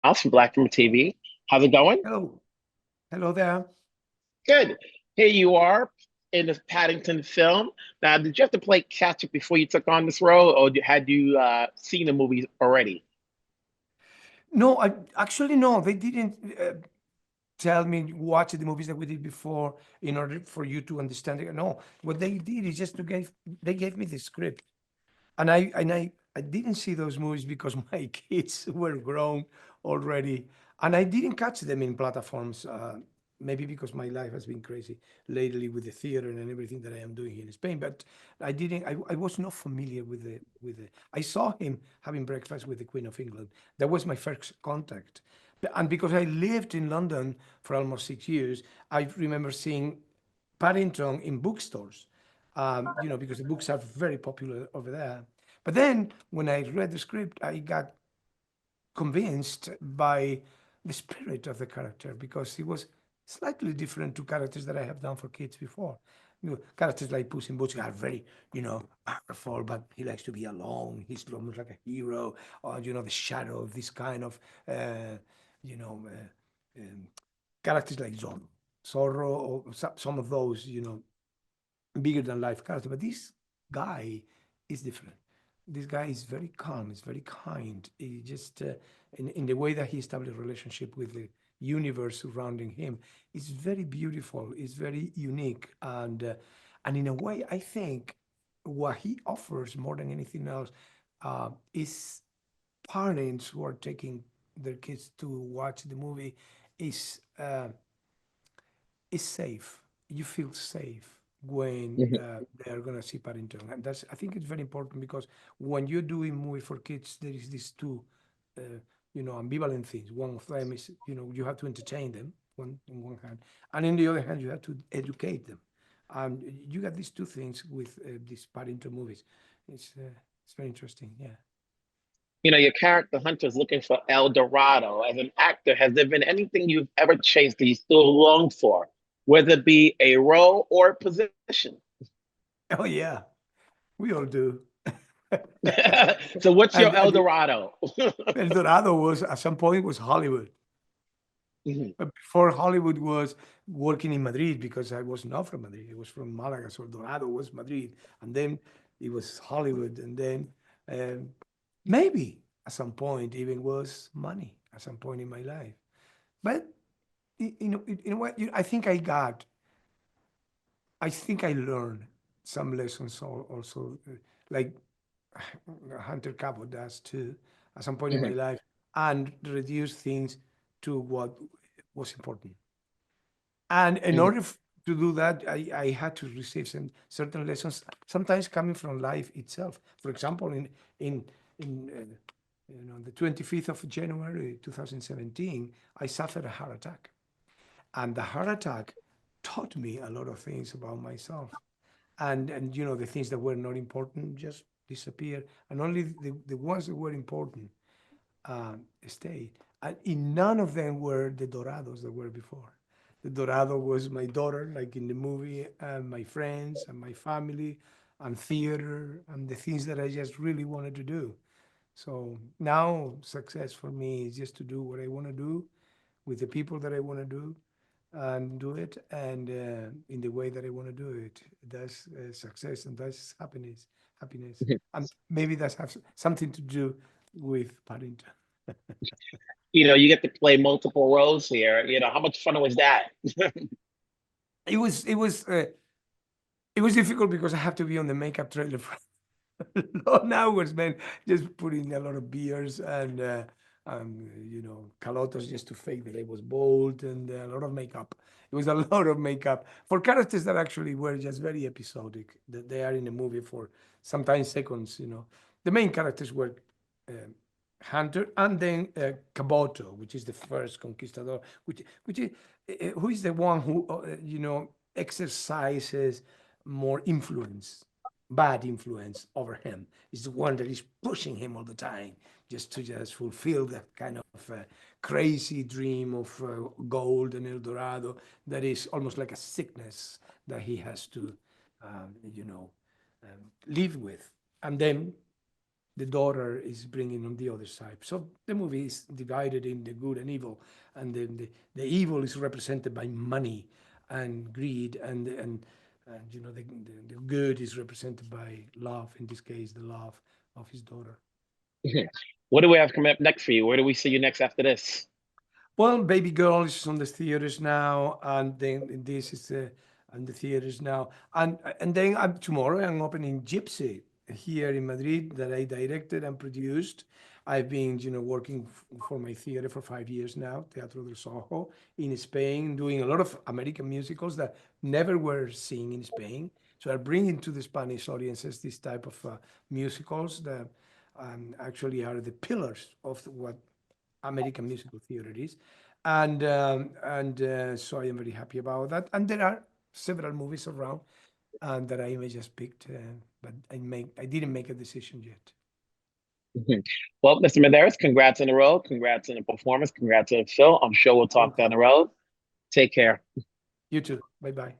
House from Black Room TV. How's it going? Hello, hello there. Good. Here you are in the Paddington film. Now, did you have to play catch up before you took on this role, or had you seen the movie already? No, I actually no. They didn't tell me watch the movies that we did before in order for you to understand it. No, what they did is just to give they gave me the script, and I didn't see those movies because my kids were grown already, and I didn't catch them in platforms. Maybe because my life has been crazy lately with the theater and everything that I am doing here in Spain. But I didn't. I was not familiar with the. I saw him having breakfast with the Queen of England. That was my first contact. And because I lived in London for almost 6 years, I remember seeing Paddington in bookstores, because the books are very popular over there. But then when I read the script, I got convinced by the spirit of the character because he was slightly different to characters that I have done for kids before. Characters like Puss in Boots are very, powerful, but he likes to be alone. He's almost like a hero, or the shadow of this kind of, you know, um, characters like Zorro, or some of those, bigger than life character. But this guy is different. This guy is very calm. He's very kind. He just in the way that he established a relationship with the universe surrounding him is very beautiful. It's very unique, and in a way, I think what he offers more than anything else is parents who are taking their kids to watch the movie is is safe. You feel safe when Mhm. they are gonna see Paddington, and that's I think it's very important because when you're doing movie for kids, there is these two, ambivalent things. One of them is you have to entertain them on one hand, and in the other hand you have to educate them. And you got these two things with these Paddington movies. It's very interesting. Yeah. Your character Hunter is looking for El Dorado. As an actor, has there been anything you've ever chased that you still long for, whether it be a role or a position? Oh yeah, we all do. So, what's your El and Dorado? El Dorado was at some point was Hollywood. Mhm. But before Hollywood was working in Madrid because I was not from Madrid. I was from Malaga, so Dorado was Madrid, and then it was Hollywood, and then um, maybe at some point even was money at some point in my life. But in a way, I think I learned some lessons also, like Hunter Capo does too, at some point in my Mhm. life, and reduce things to what was important. And in Mhm. order to do that, I had to receive some certain lessons, sometimes coming from life itself. For example, in the 25th of January 2017, I suffered a heart attack, and the heart attack taught me a lot of things about myself, and the things that were not important just disappeared, and only the ones that were important stayed. And in none of them were the Dorados that were before. The Dorado was my daughter, like in the movie, and my friends, and my family, and theater, and the things that I just really wanted to do. So now success for me is just to do what I want to do with the people that I want to do and do it and in the way that I want to do it. That's success and that's happiness. Happiness. And maybe that has something to do with Paddington. You get to play multiple roles here. How much fun was that? It was difficult because I have to be on the makeup trailer for long hours, man. Just putting a lot of beers and calotos just to fake that I was bald and a lot of makeup. It was a lot of makeup for characters that actually were just very episodic. That they are in a movie for sometimes seconds. The main characters were um, Hunter and then Caboto, which is the first conquistador, which is who is the one who exercises more influence, bad influence over him. Is the one that is pushing him all the time just fulfill that kind of crazy dream of gold and El Dorado that is almost like a sickness that he has to, live with. And then the daughter is bringing on the other side. So the movie is divided in the good and evil, and then the evil is represented by money and greed, and you know the good is represented by love. In this case, the love of his daughter. What do we have coming up next for you? Where do we see you next after this? Well, Baby Girl is on the theaters now, and then this is on the theaters now, and then tomorrow I'm opening Gypsy here in Madrid that I directed and produced. I've been, working for my theater for 5 years now, Teatro del Soho in Spain, doing a lot of American musicals that never were seen in Spain. So I bring into the Spanish audiences this type of musicals that actually are the pillars of what American musical theater is, and so I am very happy about that. And there are several movies around that I may just picked, but I didn't make a decision yet. Mhm. Well, Mr. Medeiros, congrats on the road, congrats on the performance, congrats on the show. I'm sure we'll talk Thank down you. the road. Take care. You too. Bye bye.